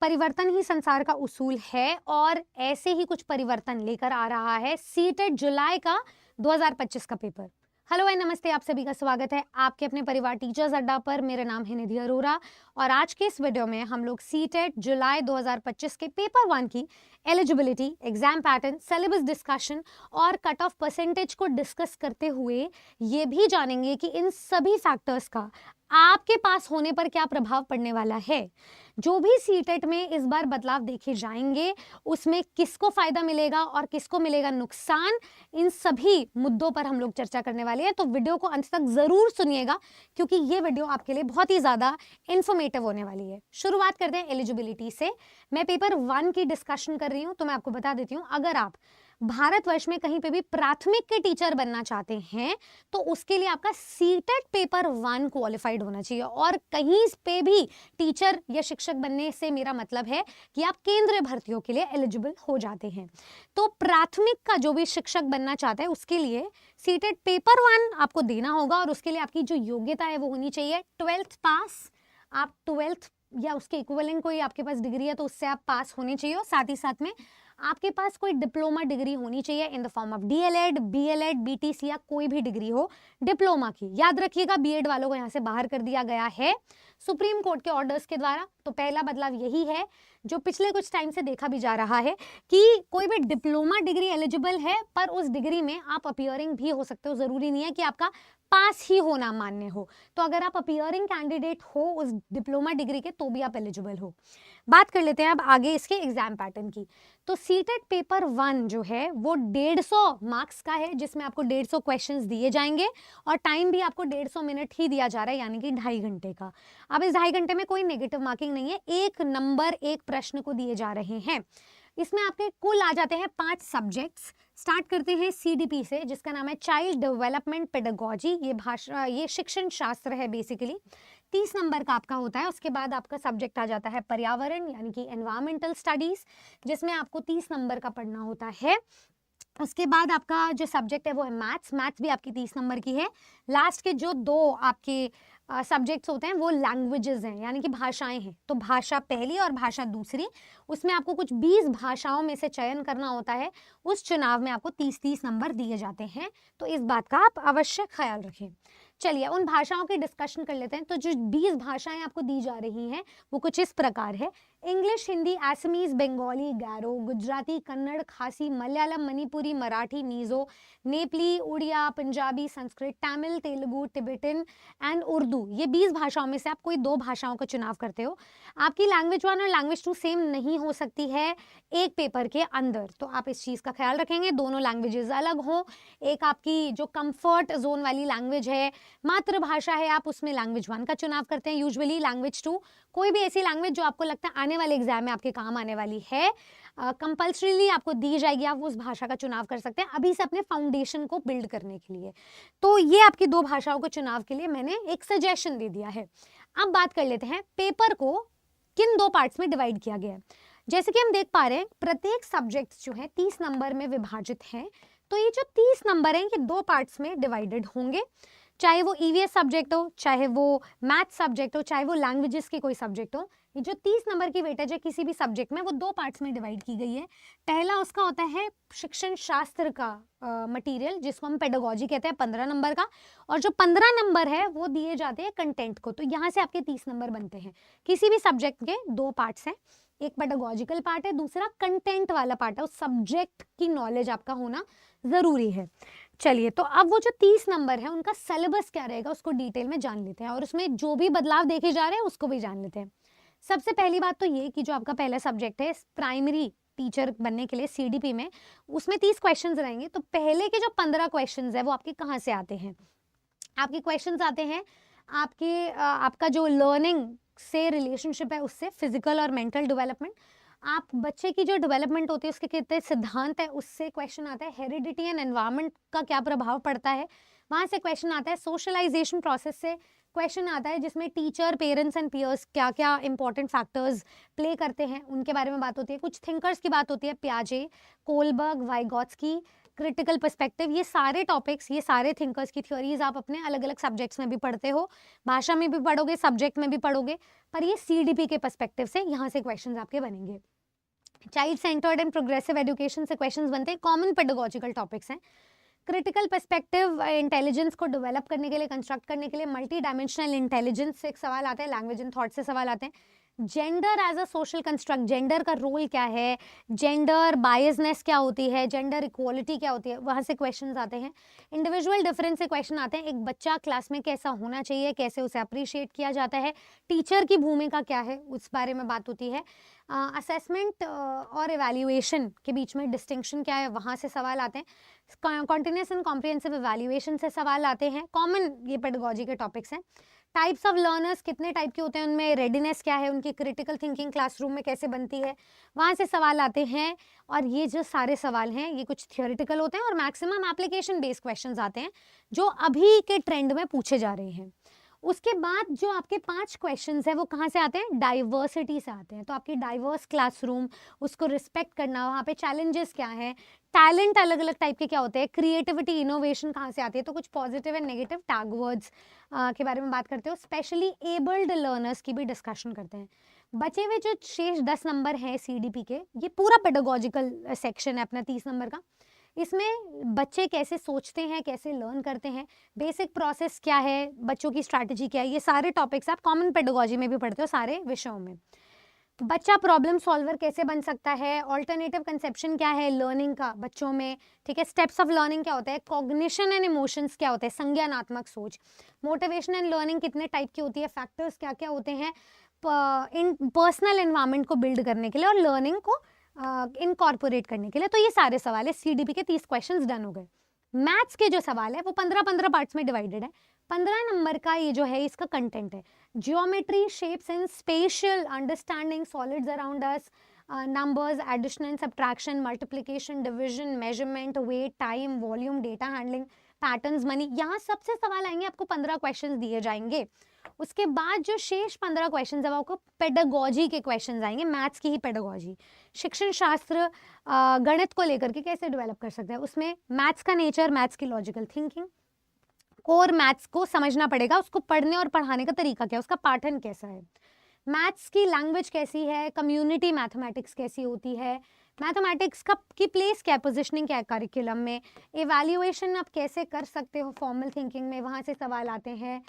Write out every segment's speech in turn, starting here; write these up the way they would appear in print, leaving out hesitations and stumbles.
परिवर्तन ही संसार का उसूल है और ऐसे ही कुछ परिवर्तन लेकर आ रहा है सीटेट जुलाई का 2025 का पेपर। हेलो एंड नमस्ते, आप सभी का स्वागत है आपके अपने परिवार टीचर्स अड्डा पर। मेरा नाम है निधि अरोरा और आज के इस वीडियो में हम लोग सीटेट जुलाई 2025 के पेपर 1 की eligibility, exam pattern, syllabus discussion और कट ऑफ परसेंटेज को डिस्कस करते हुए ये भी जानेंगे कि इन सभी फैक्टर्स का आपके पास होने पर क्या प्रभाव पड़ने वाला है। जो भी सीटेट में इस बार बदलाव देखे जाएंगे उसमें किसको फायदा मिलेगा और किसको मिलेगा नुकसान, इन सभी मुद्दों पर हम लोग चर्चा करने वाले हैं। तो वीडियो को अंत तक जरूर सुनिएगा क्योंकि ये वीडियो आपके लिए बहुत ही ज्यादा इंफॉर्मेटिव होने वाली है। शुरुआत करते हैं एलिजिबिलिटी से। मैं पेपर 1 की डिस्कशन कर रही हूँ तो मैं आपको बता देती हूँ, अगर आप भारतवर्ष में कहीं पे भी प्राथमिक के टीचर बनना चाहते हैं तो उसके लिए आपका सीटेट पेपर 1 क्वालिफाइड होना चाहिए। और कहीं पे भी टीचर या शिक्षक बनने से मेरा मतलब है कि आप केंद्रीय भर्तियों के लिए एलिजिबल हो जाते हैं। तो प्राथमिक का जो भी शिक्षक बनना चाहता है उसके लिए सीटेट पेपर 1 आपको देना होगा और उसके लिए आपकी जो योग्यता है वो होनी चाहिए 12th पास। आप 12th या उसके इक्विवेलेंट कोई आपके पास डिग्री है तो उससे आप पास होने चाहिए। साथ ही साथ में आपके पास कोई डिप्लोमा डिग्री होनी चाहिए in the form of DElEd, B.El.Ed, BTC या कोई भी डिग्री हो डिप्लोमा की। याद रखिएगा बीएड वालों को यहाँ से बाहर कर दिया गया है सुप्रीम कोर्ट के ऑर्डर्स के द्वारा। तो पहला बदलाव यही है जो पिछले कुछ टाइम से देखा भी जा रहा है कि कोई भी डिप्लोमा डिग्री एलिजिबल है पर उस डिग्री में आप अपीयरिंग भी हो सकते हो। जरूरी नहीं है कि आपका पास ही होना मान्य हो। तो अगर आप अपीयरिंग कैंडिडेट हो उस डिप्लोमा डिग्री के तो भी आप एलिजिबल हो। बात कर लेते हैं अब आगे इसके एग्जाम पैटर्न की। तो सीटेट पेपर 1 जो है वो 150 मार्क्स का है जिसमें आपको 150 क्वेश्चंस दिए जाएंगे और टाइम भी आपको 150 मिनट ही दिया जा रहा है यानी कि 2.5 घंटे का। अब इस 2.5 घंटे में कोई नेगेटिव मार्किंग नहीं है, एक नंबर एक प्रश्न को दिए जा रहे हैं। इसमें आपके कुल आ जाते हैं 5 सब्जेक्ट्स। स्टार्ट करते हैं सीडीपी से जिसका नाम है चाइल्ड डेवलपमेंट पेडागोजी। ये शिक्षण शास्त्र है बेसिकली। 30 नंबर का आपका होता है। उसके बाद आपका सब्जेक्ट आ जाता है पर्यावरण यानी कि एनवायरमेंटल स्टडीज जिसमें आपको 30 नंबर का पढ़ना होता है। उसके बाद आपका जो सब्जेक्ट है वो है मैथ्स भी आपकी 30 नंबर की है। लास्ट के जो 2 आपके सब्जेक्ट्स होते हैं वो लैंग्वेजेस हैं यानी कि भाषाएं हैं। तो भाषा पहली और भाषा दूसरी, उसमें आपको कुछ 20 भाषाओं में से चयन करना होता है। उस चुनाव में आपको 30-30 नंबर दिए जाते हैं। तो इस बात का आप अवश्य ख्याल रखें। चलिए उन भाषाओं की डिस्कशन कर लेते हैं। तो जो 20 भाषाएं आपको दी जा रही हैं वो कुछ इस प्रकार है: इंग्लिश, हिंदी, असमीज, बंगाली, गारो, गुजराती, कन्नड़, खासी, मलयालम, मणिपुरी, मराठी, मिजो, नेपाली, उड़िया, पंजाबी, संस्कृत, तमिल, तेलुगु, तिब्बतन एंड उर्दू। ये 20 भाषाओं में से आप कोई 2 भाषाओं का चुनाव करते हो। आपकी लैंग्वेज 1 और लैंग्वेज 2 सेम नहीं हो सकती है एक पेपर के अंदर, तो आप इस चीज़ का ख्याल रखेंगे। दोनों लैंग्वेजेस अलग हो। एक आपकी जो कंफर्ट जोन वाली लैंग्वेज है, मातृभाषा है, आप उसमें लैंग्वेज 1 का चुनाव करते हैं यूजुअली। लैंग्वेज 2 कोई भी ऐसी लैंग्वेज जो आपको लगता है आने वाले एग्जाम में आपके काम आने वाली है, कंपल्सरीली आपको दी जाएगी, आप उस भाषा का चुनाव कर सकते हैं अभी से अपने फाउंडेशन को बिल्ड करने के लिए। तो ये आपकी 2 भाषाओं के चुनाव के लिए मैंने एक सजेशन दे दिया है। अब बात कर लेते हैं पेपर को किन 2 पार्ट्स में डिवाइड किया गया है। जैसे कि हम देख पा रहे हैं प्रत्येक सब्जेक्ट जो है 30 नंबर में विभाजित है। तो ये जो 30 नंबर हैं ये 2 पार्ट्स में डिवाइडेड होंगे, चाहे वो ईवीएस सब्जेक्ट हो, चाहे वो मैथ सब्जेक्ट हो, चाहे वो लैंग्वेजेस की कोई सब्जेक्ट हो। ये जो 30 नंबर की वेटेज है किसी भी सब्जेक्ट में वो 2 पार्ट्स में डिवाइड की गई है। पहला उसका होता है शिक्षण शास्त्र का मटेरियल जिसको हम पेडागोजी कहते हैं 15 नंबर का, और जो 15 नंबर है वो दिए जाते हैं कंटेंट को। तो यहाँ से आपके 30 नंबर बनते हैं। किसी भी सब्जेक्ट के 2 पार्ट्स हैं, एक पेडागोजिकल पार्ट है, दूसरा कंटेंट वाला पार्ट है। उस सब्जेक्ट की नॉलेज आपका होना जरूरी है। चलिए तो अब वो जो 30 नंबर है उनका सिलेबस क्या रहेगा उसको डिटेल में जान लेते हैं और उसमें जो भी बदलाव देखे जा रहे हैं उसको भी जान लेते हैं। सबसे पहली बात तो ये कि जो आपका पहला सब्जेक्ट है प्राइमरी टीचर बनने के लिए सीडीपी में, उसमें 30 क्वेश्चंस रहेंगे। तो पहले के जो 15 क्वेश्चंस है वो आपके कहाँ से आते हैं? आपके क्वेश्चंस आते हैं आपका जो लर्निंग से रिलेशनशिप है उससे, फिजिकल और मेंटल डेवलपमेंट, आप बच्चे की जो डेवलपमेंट होती है उसके कितने सिद्धांत है उससे क्वेश्चन आता है। हेरिडिटी एंड एनवायरनमेंट का क्या प्रभाव पड़ता है वहाँ से क्वेश्चन आता है। सोशलाइजेशन प्रोसेस से क्वेश्चन आता है जिसमें टीचर, पेरेंट्स एंड पियर्स क्या क्या इंपॉर्टेंट फैक्टर्स प्ले करते हैं उनके बारे में बात होती है। कुछ थिंकर्स की बात होती है, पियाजे, कोलबर्ग, वाइगॉत्स्की, क्रिटिकल पर्सपेक्टिव, ये सारे टॉपिक्स, ये सारे थिंकर्स की थ्योरीज आप अपने अलग अलग सब्जेक्ट्स में भी पढ़ते हो, भाषा में भी पढ़ोगे, सब्जेक्ट में भी पढ़ोगे, पर ये CDP के पर्सपेक्टिव से यहाँ से क्वेश्चंस आपके बनेंगे। Child centred and progressive education से क्वेश्चंस बनते हैं, कॉमन पेडागोजिकल टॉपिक्स हैं। क्रिटिकल पर्सपेक्टिव इंटेलिजेंस को डेवलप करने के लिए, कंस्ट्रक्ट करने के लिए, मल्टी डायमेंशनल इंटेलिजेंस से एक सवाल आता है, लैंग्वेज एंड थॉट से सवाल आते हैं। Gender as a social construct, gender का रोल क्या है, जेंडर बायसनेस क्या होती है, जेंडर इक्वालिटी क्या होती है, वहाँ से क्वेश्चंस आते हैं। इंडिविजुअल डिफरेंस से क्वेश्चन आते हैं, एक बच्चा क्लास में कैसा होना चाहिए, कैसे उसे अप्रिशिएट किया जाता है, टीचर की भूमिका क्या है, उस बारे में बात होती है। असेसमेंट और इवैल्यूएशन के बीच में डिस्टिंक्शन क्या है, वहाँ से सवाल आते हैं। कॉन्टिन्यूस एंड कॉम्प्रिहेंसिव इवैल्यूएशन से सवाल आते हैं, कॉमन ये पेडागोजी के टॉपिक्स हैं। टाइप्स ऑफ लर्नर्स, कितने टाइप के होते हैं, उनमें रेडीनेस क्या है, उनकी क्रिटिकल थिंकिंग क्लासरूम में कैसे बनती है, वहाँ से सवाल आते हैं। और ये जो सारे सवाल हैं ये कुछ थियोरिटिकल होते हैं और मैक्सिमम एप्लीकेशन बेस्ड क्वेश्चंस आते हैं जो अभी के ट्रेंड में पूछे जा रहे हैं। उसके बाद जो आपके 5 क्वेश्चंस है वो कहाँ से आते हैं, डाइवर्सिटी से आते हैं। तो आपकी डाइवर्स क्लासरूम, उसको रिस्पेक्ट करना, वहाँ पे चैलेंजेस क्या है, टैलेंट अलग अलग टाइप के क्या होते हैं, क्रिएटिविटी इनोवेशन कहाँ से आती है, तो कुछ positive and negative tag words के बारे में बात करते हो। स्पेशली एबल्ड लर्नर्स की भी डिस्कशन करते हैं। बचे हुए जो शेष 10 नंबर हैं CDP के, ये पूरा पेडागोजिकल सेक्शन है अपना 30 नंबर का। इसमें बच्चे कैसे सोचते हैं, कैसे लर्न करते हैं, बेसिक प्रोसेस क्या है, बच्चों की स्ट्रैटेजी क्या है, ये सारे टॉपिक्स आप कॉमन पेडागोजी में भी पढ़ते हो सारे विषयों में। बच्चा प्रॉब्लम सॉल्वर कैसे बन सकता है, ऑल्टरनेटिव कंसेप्शन क्या है लर्निंग का बच्चों में, ठीक है। स्टेप्स ऑफ लर्निंग क्या होता है, कॉग्निशन एंड इमोशंस क्या होते हैं, संज्ञानात्मक सोच। मोटिवेशन एंड लर्निंग कितने टाइप की होती है, फैक्टर्स क्या क्या होते हैं इन पर्सनल एनवायरनमेंट को बिल्ड करने के लिए और लर्निंग को इनकॉर्पोरेट करने के लिए। तो ये सारे सवाल है, CDP के 30 क्वेश्चंस डन हो गए। मैथ्स के जो सवाल है वो 15-15 पार्ट्स में डिवाइडेड है। 15 नंबर का ये जो है इसका कंटेंट है geometry, shapes and spatial understanding, solids around us, numbers, addition and subtraction, multiplication, division, measurement, weight, time, volume, data handling, patterns, money. यहाँ सबसे सवाल आएंगे, आपको 15 क्वेश्चंस दिए जाएंगे। उसके बाद जो शेष 15 क्वेश्चंस है वो आपको पेडागोजी के क्वेश्चंस आएंगे, मैथ्स की ही पेडागोजी। शिक्षण शास्त्र गणित को लेकर के कैसे डेवलप कर सकते हैं, उसमें मैथ्स का नेचर, मैथ्स की लॉजिकल थिंकिंग, कोर मैथ्स को समझना पड़ेगा, उसको पढ़ने और पढ़ाने का तरीका क्या है, उसका पाठन कैसा है, मैथ्स की लैंग्वेज कैसी है, कम्युनिटी मैथमेटिक्स कैसी होती है, मैथमेटिक्स का की प्लेस क्या है, पोजिशनिंग क्या है करिकुलम में, इवैल्यूएशन आप कैसे कर सकते हो फॉर्मल थिंकिंग में, वहाँ से सवाल आते हैं।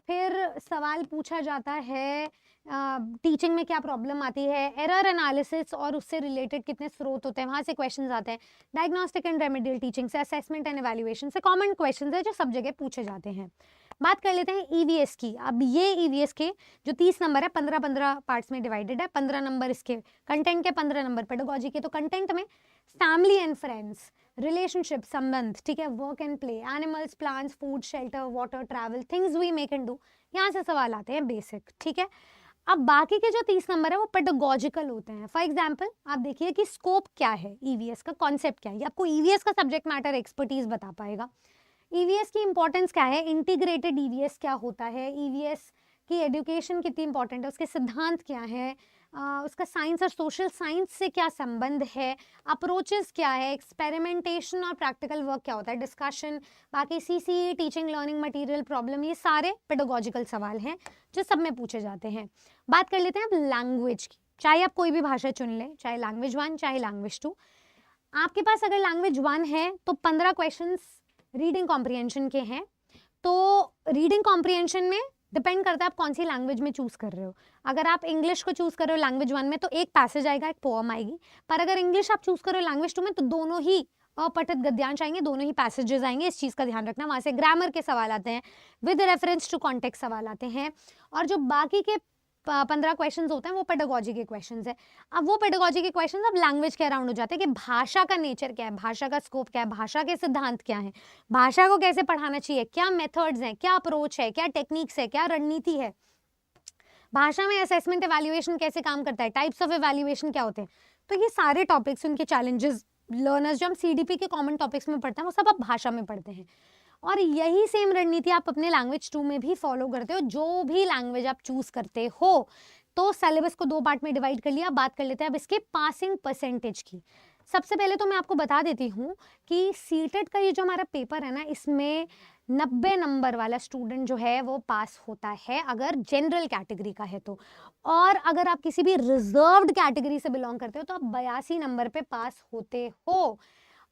फिर सवाल पूछा जाता है टीचिंग में क्या प्रॉब्लम आती है, एरर एनालिसिस और उससे रिलेटेड कितने स्रोत होते हैं, वहाँ से क्वेश्चंस आते हैं। डायग्नोस्टिक एंड रेमेडियल टीचिंग से, असेसमेंट एंड इवैल्यूएशन से कॉमन क्वेश्चंस है जो सब जगह पूछे जाते हैं। बात कर लेते हैं EVS की। अब ये EVS के जो 30 नंबर है 15-15 पार्ट्स में डिवाइडेड है। 15 नंबर इसके कंटेंट के, 15 नंबर पेडागोजी के। तो कंटेंट में फैमिली एंड फ्रेंड्स, रिलेशनशिप, संबंध, ठीक है, work and play, animals, plants, food, shelter, water, travel, things we make and do, यहाँ से सवाल आते हैं बेसिक, ठीक है। अब बाकी के जो 30 नंबर है वो पेडागोजिकल होते हैं। फॉर एग्जाम्पल आप देखिए कि स्कोप क्या है, EVS का कॉन्सेप्ट क्या है, ये आपको EVS का सब्जेक्ट मैटर एक्सपर्टीज बता पाएगा। EVS की इंपॉर्टेंस क्या है, इंटीग्रेटेड EVS क्या होता है, EVS की एजुकेशन कितनी इंपॉर्टेंट है, उसके सिद्धांत क्या है, उसका साइंस और सोशल साइंस से क्या संबंध है, अप्रोचेस क्या है, एक्सपेरिमेंटेशन और प्रैक्टिकल वर्क क्या होता है, डिस्कशन, बाकी CCE, teaching learning material, problem, ये सारे पेडागोजिकल सवाल हैं जो सब में पूछे जाते हैं। बात कर लेते हैं अब लैंग्वेज की। चाहे आप कोई भी भाषा चुन लें, चाहे लैंग्वेज 1 चाहे लैंग्वेज 2, आपके पास अगर लैंग्वेज 1 है तो 15 क्वेश्चंस रीडिंग कॉम्प्रिहेंशन के हैं। तो रीडिंग कॉम्प्रिहेंशन में डिपेंड करता है आप कौन सी लैंग्वेज में चूज कर रहे हो। अगर आप इंग्लिश को चूज कर रहे हो लैंग्वेज 1 में तो एक पैसेज आएगा, एक पोएम आएगी। पर अगर इंग्लिश आप चूज कर रहे हो लैंग्वेज 2 में तो दोनों ही अपठित गद्यांश आएंगे, दोनों ही पैसेजेस आएंगे, इस चीज का ध्यान रखना। वहां से ग्रामर के सवाल आते हैं, विद रेफरेंस टू कॉन्टेक्स्ट सवाल आते हैं, और जो बाकी के 15 क्वेश्चंस होते हैं वो पेडागोजी के क्वेश्चंस है। अब वो पेडागोजी के क्वेश्चंस अब लैंग्वेज के अराउंड हो जाते हैं कि भाषा का नेचर क्या है, भाषा का स्कोप क्या है, भाषा के सिद्धांत क्या है, भाषा को कैसे पढ़ाना चाहिए, क्या मेथड्स हैं, क्या अप्रोच है, क्या टेक्निक्स है, क्या रणनीति है, भाषा में असेसमेंट इवैल्यूएशन कैसे काम करता है, टाइप्स ऑफ इवैल्यूएशन क्या होते हैं। तो ये सारे टॉपिक्स, उनके चैलेंजेस, लर्नर्स जो हम CDP के कॉमन टॉपिक्स में पढ़ते हैं वो सब आप भाषा में पढ़ते हैं। और यही सेम रणनीति आप अपने लैंग्वेज 2 में भी फॉलो करते हो। जो भी लैंग्वेज आप चूज करते हो तो सिलेबस को 2 पार्ट में डिवाइड कर लिया। बात कर लेते हैं अब इसके पासिंग परसेंटेज की। सबसे पहले तो मैं आपको बता देती हूँ कि सीटेट का ये जो हमारा पेपर है ना, इसमें 90 नंबर वाला स्टूडेंट जो है वो पास होता है अगर जनरल कैटेगरी का है तो। और अगर आप किसी भी रिजर्व्ड कैटेगरी से बिलोंग करते हो तो आप 82 नंबर पे पास होते हो।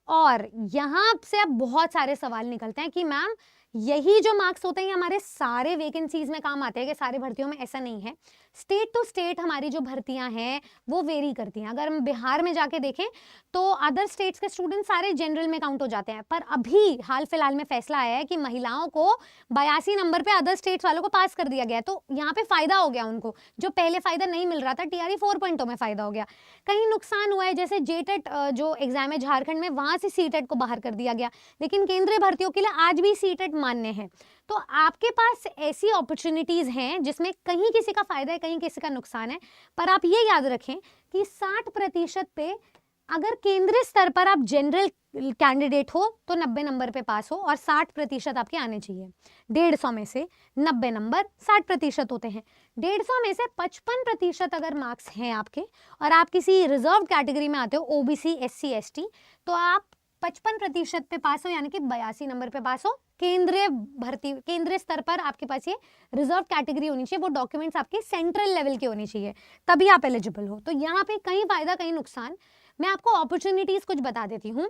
और यहाँ से अब बहुत सारे सवाल निकलते हैं कि मैम यही जो मार्क्स होते हैं ये हमारे सारे वैकेंसीज में काम आते हैं कि सारी भर्तियों में? ऐसा नहीं है। स्टेट टू स्टेट हमारी जो भर्तियां हैं वो वेरी करती हैं। अगर हम बिहार में जाके देखें तो अदर स्टेट्स के स्टूडेंट सारे जनरल में काउंट हो जाते हैं, पर अभी हाल फिलहाल में फैसला आया है कि महिलाओं को 82 नंबर पे अदर स्टेट्स वालों को पास कर दिया गया है। तो यहाँ पे फायदा हो गया उनको, जो पहले फायदा नहीं मिल रहा था, TRE 4.0 में फायदा हो गया। कहीं नुकसान हुआ है, जैसे जेटेट जो एग्जाम है झारखंड में, वहां से सीटेट को बाहर कर दिया गया, लेकिन केंद्रीय भर्तियों के लिए आज भी सीटेट मान्य है। तो आपके पास ऐसी अपॉर्चुनिटीज हैं जिसमें कहीं किसी का फायदा है, कहीं किसी का नुकसान है, पर आप ये याद रखें कि 60% पे अगर केंद्रीय स्तर पर आप जनरल कैंडिडेट हो तो 90 नंबर पे पास हो, और 60% आपके आने चाहिए। 150 में से 90 नंबर 60% होते हैं। 150 में से 55% अगर मार्क्स हैं आपके और आप किसी रिजर्व कैटेगरी में आते हो, OBC SC ST, तो आप 55% पे पास हो, यानी कि 82 नंबर पे पास हो। केंद्रीय भर्ती, केंद्रीय स्तर पर आपके पास ये रिजर्व कैटेगरी होनी चाहिए, वो डॉक्यूमेंट्स आपके सेंट्रल लेवल के होने चाहिए, तभी आप एलिजिबल हो। तो यहाँ पे कहीं फायदा कहीं नुकसान। मैं आपको अपॉर्चुनिटीज कुछ बता देती हूँ।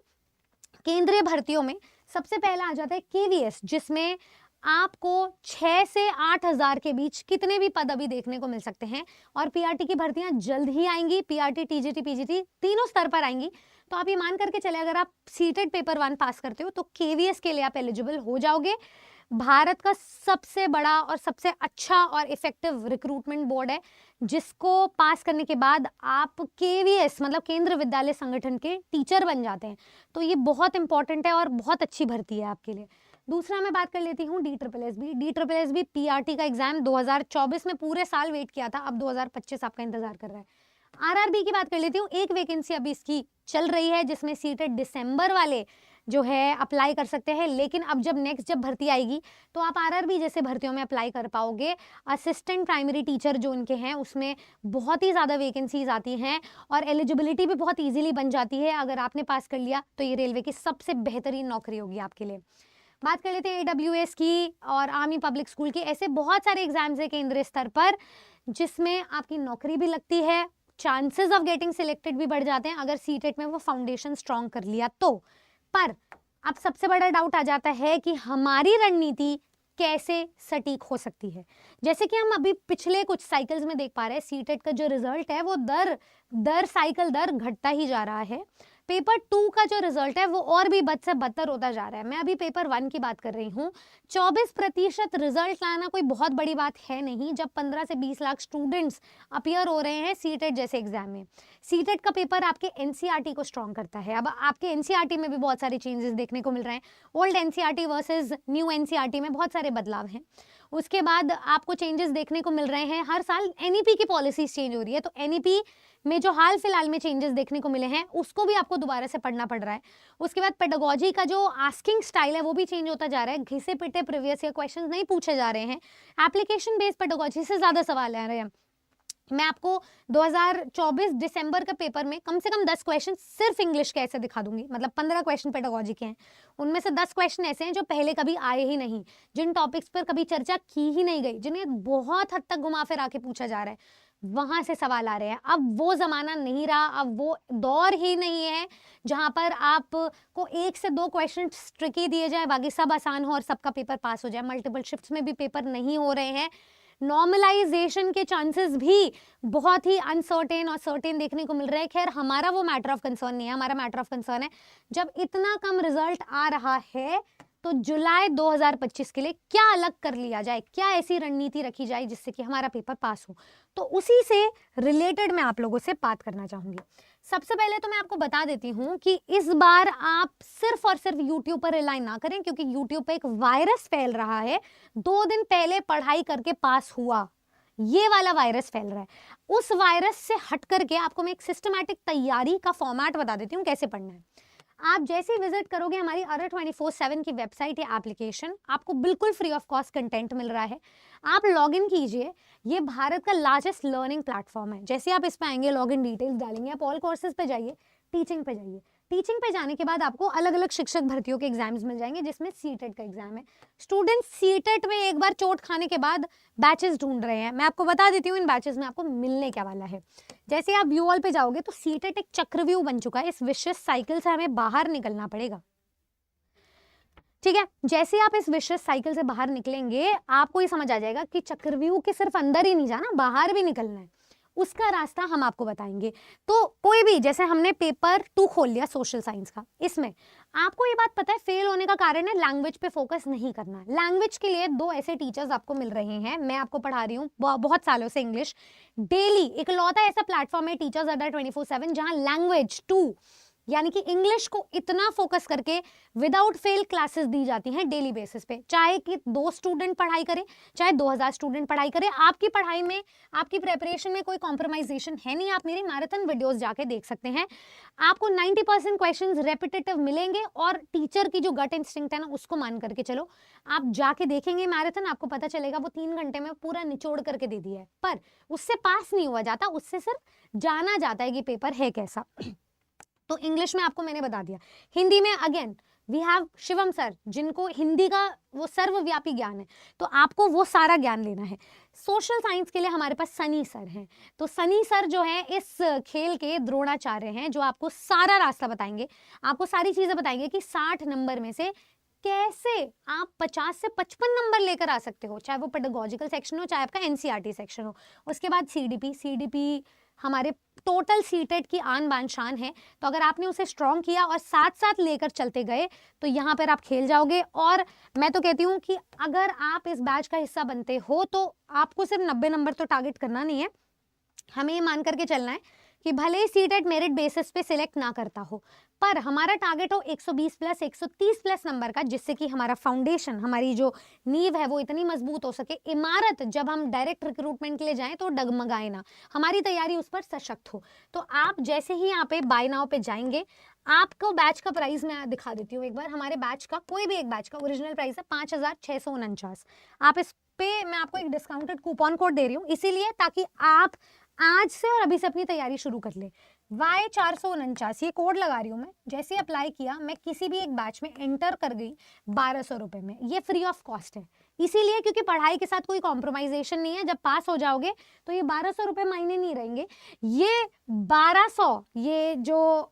केंद्रीय भर्तियों में सबसे पहला आ जाता है KVS, जिसमें आपको 6 से 8 हजार के बीच कितने भी पद अभी देखने को मिल सकते हैं। और PRT की भर्तियां जल्द ही आएंगी, PRT TGT PGT तीनों स्तर पर आएंगी। तो आप ये मान करके चले, अगर आप सीटेट पेपर 1 पास करते हो तो KVS के लिए आप एलिजिबल हो जाओगे। भारत का सबसे बड़ा और सबसे अच्छा और इफेक्टिव रिक्रूटमेंट बोर्ड है, जिसको पास करने के बाद आप KVS मतलब केंद्र विद्यालय संगठन के टीचर बन जाते हैं। तो ये बहुत इंपॉर्टेंट है और बहुत अच्छी भर्ती है आपके लिए। दूसरा मैं बात कर लेती हूँ DSSB PRT का एग्जाम 2024 में पूरे साल वेट किया था, अब 2025 आपका इंतजार कर रहा है। RRB की बात कर लेती हूँ, एक वैकेंसी अभी इसकी चल रही है जिसमें सीटेट दिसंबर वाले जो है अप्लाई कर सकते हैं, लेकिन अब जब भर्ती आएगी तो आप RRB जैसे भर्तियों में अप्लाई कर पाओगे। असिस्टेंट प्राइमरी टीचर जो उनके हैं उसमें बहुत ही ज़्यादा वैकेंसीज आती हैं और एलिजिबिलिटी भी बहुत ईजिली बन जाती है। अगर आपने पास कर लिया तो ये रेलवे की सबसे बेहतरीन नौकरी होगी आपके लिए। बात कर लेते हैं AWS की और आर्मी पब्लिक स्कूल की। ऐसे बहुत सारे एग्जाम्स है केंद्रीय स्तर पर जिसमें आपकी नौकरी भी लगती है, चांसेस ऑफ गेटिंग सिलेक्टेड भी बढ़ जाते हैं अगर सीटेट में वो फाउंडेशन स्ट्रॉन्ग कर लिया तो। पर अब सबसे बड़ा डाउट आ जाता है कि हमारी रणनीति कैसे सटीक हो सकती है। जैसे कि हम अभी पिछले कुछ साइकिल्स में देख पा रहे हैं, सीटेट का जो रिजल्ट है वो दर साइकिल घटता ही जा रहा है। पेपर 2 का जो रिजल्ट है वो और भी बद से बदतर होता जा रहा है। मैं अभी पेपर 1 की बात कर रही हूँ। 24% रिजल्ट लाना कोई बहुत बड़ी बात है नहीं, जब 15 से 20 लाख स्टूडेंट्स अपियर हो रहे हैं सीटेट जैसे एग्जाम में। सीटेट का पेपर आपके NCERT को स्ट्रॉन्ग करता है। अब आपके NCERT में भी बहुत सारे चेंजेस देखने को मिल रहे हैं। Old NCERT versus new NCERT में बहुत सारे बदलाव हैं। उसके बाद आपको चेंजेस देखने को मिल रहे हैं, हर साल NEP की पॉलिसीज चेंज हो रही है, तो NEP में जो हाल फिलहाल में चेंजेस देखने को मिले हैं उसको भी आपको दोबारा से पढ़ना पड़ रहा है। उसके बाद पेडागोजी का जो आस्किंग स्टाइल है वो भी चेंज होता जा रहा है। घिसे पिटे प्रीवियस ईयर क्वेश्चंस नहीं पूछे जा रहे हैं, एप्लीकेशन बेस्ड पेडागोजी से ज्यादा सवाल आ रहे हैं। मैं आपको 2024 दिसंबर के पेपर में कम से कम 10 क्वेश्चन सिर्फ इंग्लिश के ऐसे दिखा दूंगी, मतलब 15 क्वेश्चन पेडागोजी के हैं, उनमें से 10 क्वेश्चन ऐसे हैं जो पहले कभी आए ही नहीं, जिन टॉपिक्स पर कभी चर्चा की ही नहीं गई, जिन्हें बहुत हद तक घुमा फिरा के पूछा जा रहा है, वहां से सवाल आ रहे हैं। अब वो जमाना नहीं रहा, अब वो दौर ही नहीं है जहां पर आपको 1 से 2 क्वेश्चन ट्रिकी दिए जाए, बाकी सब आसान हो और सबका पेपर पास हो जाए। मल्टीपल शिफ्ट्स में भी पेपर नहीं हो रहे हैं। नॉर्मलाइजेशन के चांसेस भी बहुत ही अनसर्टेन और सर्टेन देखने को मिल रहे हैं। खैर हमारा वो मैटर ऑफ कंसर्न नहीं है, हमारा मैटर ऑफ कंसर्न है जब इतना कम रिजल्ट आ रहा है तो जुलाई 2025 के लिए क्या अलग कर लिया जाए, क्या ऐसी रणनीति रखी जाए जिससे कि हमारा पेपर पास हो। तो उसी से रिलेटेड मैं आप लोगों से बात करना चाहूंगी। सबसे पहले तो मैं आपको बता देती हूँ कि इस बार आप सिर्फ और सिर्फ YouTube पर रिलाई ना करें, क्योंकि YouTube पे एक वायरस फैल रहा है। 2 दिन पहले पढ़ाई करके पास हुआ, ये वाला वायरस फैल रहा है। उस वायरस से हट करके आपको मैं एक सिस्टमैटिक तैयारी का फॉर्मेट बता देती हूँ कैसे पढ़ना है। आप जैसे ही विजिट करोगे हमारी अरर 24/7 की वेबसाइट या एप्लीकेशन, आपको बिल्कुल फ्री ऑफ कॉस्ट कंटेंट मिल रहा है। आप लॉगिन कीजिए, ये भारत का लार्जेस्ट लर्निंग प्लेटफॉर्म है। जैसे आप इस पे आएंगे, लॉगिन डिटेल्स डालेंगे, आप ऑल कोर्सेज पे जाइए, टीचिंग पे जाइए। टीचिंग पे जाने के बाद आपको अलग अलग शिक्षक भर्तियों के एग्जाम्स मिल जाएंगे, जिसमें सीटेट का एग्जाम है। स्टूडेंट सीटेट में एक बार चोट खाने के बाद बैचेस ढूंढ रहे हैं। मैं आपको बता देती हूँ इन बैचेस में आपको मिलने क्या वाला है। जैसे आप व्यू ऑल पे जाओगे तो सीटेट एक चक्रव्यूह बन चुका है। इस विशेष साइकिल से हमें बाहर निकलना पड़ेगा, ठीक है। जैसे आप इस विशेष साइकिल से बाहर निकलेंगे आपको ये समझ आ जाएगा कि चक्रव्यूह के सिर्फ अंदर ही नहीं जाना, बाहर भी निकलना है। उसका रास्ता हम आपको बताएंगे। तो कोई भी, जैसे हमने पेपर 2 खोल लिया सोशल साइंस का, इसमें आपको ये बात पता है फेल होने का कारण है लैंग्वेज पे फोकस नहीं करना। लैंग्वेज के लिए 2 ऐसे टीचर्स आपको मिल रहे हैं। मैं आपको पढ़ा रही हूँ बहुत सालों से इंग्लिश डेली। इकलौता ऐसा प्लेटफॉर्म है टीचर्स अड्डा 24/7 जहां लैंग्वेज 2 यानी कि इंग्लिश को इतना फोकस करके विदाउट फेल क्लासेस दी जाती हैं डेली बेसिस पे। चाहे कि 2 स्टूडेंट पढ़ाई करें, चाहे 2000 स्टूडेंट पढ़ाई करें, आपकी पढ़ाई में, आपकी प्रेपरेशन में कोई कॉम्प्रोमाइजेशन है नहीं। आप मेरी मैराथन वीडियोस जाके देख सकते हैं। आपको 90% क्वेश्चंस रेपिटेटिव मिलेंगे और टीचर की जो गट इंस्टिंक्ट है ना उसको मान करके चलो। आप जाके देखेंगे मैराथन, आपको पता चलेगा वो 3 घंटे में पूरा निचोड़ करके दे दिया है। पर उससे पास नहीं हुआ जाता, उससे सिर्फ जाना जाता है कि पेपर है कैसा। तो इंग्लिश में आपको मैंने बता दिया। हिंदी में again we have Shivam sir, जिनको हिंदी का वो सर्वव्यापी ज्ञान है, तो आपको वो सारा ज्ञान लेना है। सोशल साइंस के लिए हमारे पास सनी सर हैं। तो सनी सर जो है इस खेल के द्रोणाचार्य हैं, जो आपको सारा रास्ता बताएंगे, आपको सारी चीजें बताएंगे कि 60 नंबर में से कैसे आप 50 से 55 नंबर लेकर आ सकते हो, चाहे वो पेडागोजिकल सेक्शन हो, चाहे आपका एनसीईआरटी सेक्शन हो। उसके बाद सीडीपी हमारे टोटल सीटेट की आन बान शान है। तो अगर आपने उसे स्ट्रॉन्ग किया और साथ साथ लेकर चलते गए तो यहाँ पर आप खेल जाओगे। और मैं तो कहती हूँ कि अगर आप इस बैच का हिस्सा बनते हो तो आपको सिर्फ 90 नंबर तो टारगेट करना नहीं है, हमें ये मान करके चलना है कि भले ही सीटेट मेरिट बेसिस पे सिलेक्ट ना करता हो, पर हमारा टारगेट हो 120 प्लस 130 प्लस नंबर का, जिससे कि हमारा फाउंडेशन, हमारी जो नींव है वो इतनी मजबूत हो सके, इमारत जब हम डायरेक्ट रिक्रूटमेंट के लिए जाएं तो डगमगाए ना, हमारी तैयारी उस पर सशक्त हो। तो आप जैसे ही यहाँ पे बाय नाउ पे जाएंगे, आपको बैच का प्राइस मैं दिखा देती हूँ एक बार। हमारे बैच का, कोई भी एक बैच का ओरिजिनल प्राइस है 5649। आप इस पे मैं आपको एक डिस्काउंटेड कूपन कोड दे रही हूँ, इसीलिए ताकि आप आज से और अभी से अपनी तैयारी शुरू कर ले। Y449 ये कोड लगा रही हूँ मैं। जैसे अप्लाई किया, मैं किसी भी एक बैच में एंटर कर गई 1200 रुपए में। ये फ्री ऑफ कॉस्ट है, इसीलिए क्योंकि पढ़ाई के साथ कोई कॉम्प्रोमाइजेशन नहीं है। जब पास हो जाओगे तो ये 1200 रुपए मायने नहीं रहेंगे। ये 1200, ये जो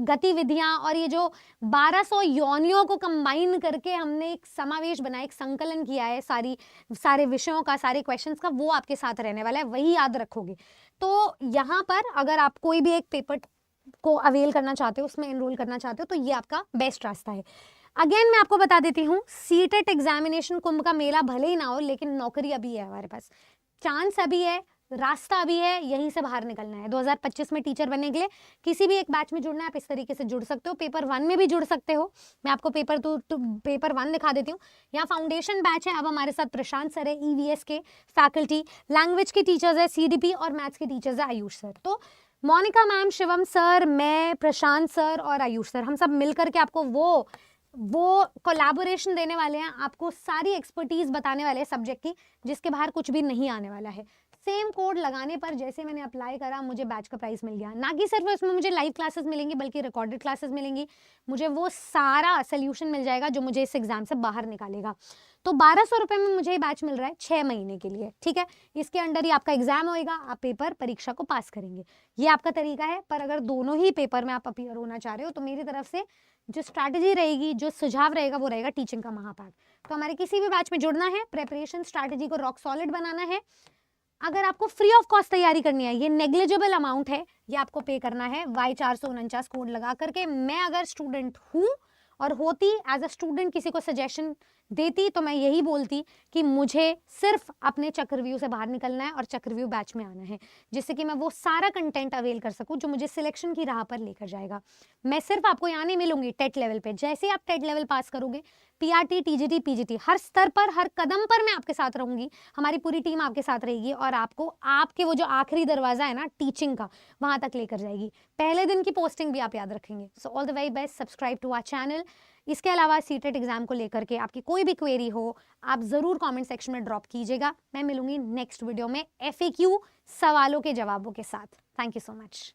गतिविधियां और ये जो 1200 योनियों को कंबाइन करके हमने एक समावेश बनाया, एक संकलन किया है सारे विषयों का, सारे क्वेश्चंस का, वो आपके साथ रहने वाला है, वही याद रखोगे। तो यहाँ पर अगर आप कोई भी एक पेपर को अवेल करना चाहते हो, उसमें एनरोल करना चाहते हो, तो ये आपका बेस्ट रास्ता है। अगेन मैं आपको बता देती हूँ, सीटेट एग्जामिनेशन, कुंभ का मेला भले ही ना हो, लेकिन नौकरी अभी है हमारे पास, चांस अभी है, रास्ता अभी है, यहीं से बाहर निकलना है। 2025 में टीचर बनने के लिए किसी भी एक बैच में जुड़ना है, आप इस तरीके से जुड़ सकते हो। पेपर 1 में भी जुड़ सकते हो। मैं आपको पेपर 1 दिखा देती हूँ। यहाँ फाउंडेशन बैच है। अब हमारे साथ प्रशांत सर है, ईवीएस के फैकल्टी, लैंग्वेज के टीचर्स है सीडीपी, और मैथ्स के टीचर्स है आयुष सर। तो मोनिका मैम, शिवम सर, मैं, प्रशांत सर और आयुष सर, हम सब मिलकर के आपको वो कोलैबोरेशन देने वाले हैं, आपको सारी एक्सपर्टीज बताने वाले हैं सब्जेक्ट की, जिसके बाहर कुछ भी नहीं आने वाला है। सेम कोड लगाने पर जैसे मैंने अप्लाई करा, मुझे बैच का प्राइस मिल गया। ना कि सिर्फ उसमें मुझे लाइव क्लासेस मिलेंगी, बल्कि रिकॉर्डेड क्लासेस मिलेंगी। मुझे वो सारा सोल्यूशन मिल जाएगा जो मुझे इस एग्जाम से बाहर निकालेगा। तो 1200 रुपए में मुझे ये बैच मिल रहा है 6 महीने के लिए, ठीक है। इसके अंडर ही आपका एग्जाम होएगा, आप पेपर परीक्षा को पास करेंगे, ये आपका तरीका है। पर अगर दोनों ही पेपर में आप अपीयर होना चाह रहे हो, तो मेरी तरफ से जो स्ट्रैटेजी रहेगी, जो सुझाव रहेगा, वो रहेगा टीचिंग का महापाठ। तो हमारे किसी भी बैच में जुड़ना है, प्रेपरेशन स्ट्रैटेजी को रॉक सॉलिड बनाना है। अगर आपको फ्री ऑफ कॉस्ट तैयारी करनी है, ये नेग्लिजिबल अमाउंट है, ये आपको पे करना है Y449 कोड लगा करके। मैं अगर स्टूडेंट हूँ और होती, एज अ स्टूडेंट किसी को सजेशन देती, तो मैं यही बोलती कि मुझे सिर्फ अपने चक्रव्यूह से बाहर निकलना है और चक्रव्यूह बैच में आना है, जिससे कि मैं वो सारा कंटेंट अवेल कर सकूं जो मुझे सिलेक्शन की राह पर लेकर जाएगा। मैं सिर्फ आपको यहाँ नहीं मिलूंगी टेट लेवल पे। जैसे आप टेट लेवल पास करोगे, पीआरटी, टीजीटी, पीजीटी, हर स्तर पर, हर कदम पर मैं आपके साथ रहूंगी, हमारी पूरी टीम आपके साथ रहेगी और आपको आपके वो जो आखिरी दरवाजा है ना टीचिंग का, वहां तक लेकर जाएगी। पहले दिन की पोस्टिंग भी आप याद रखेंगे। So all the very best, subscribe to our channel. इसके अलावा सीटेट एग्जाम को लेकर के आपकी कोई भी क्वेरी हो, आप जरूर कमेंट सेक्शन में ड्रॉप कीजिएगा। मैं मिलूंगी नेक्स्ट वीडियो में FAQ सवालों के जवाबों के साथ। Thank you so much.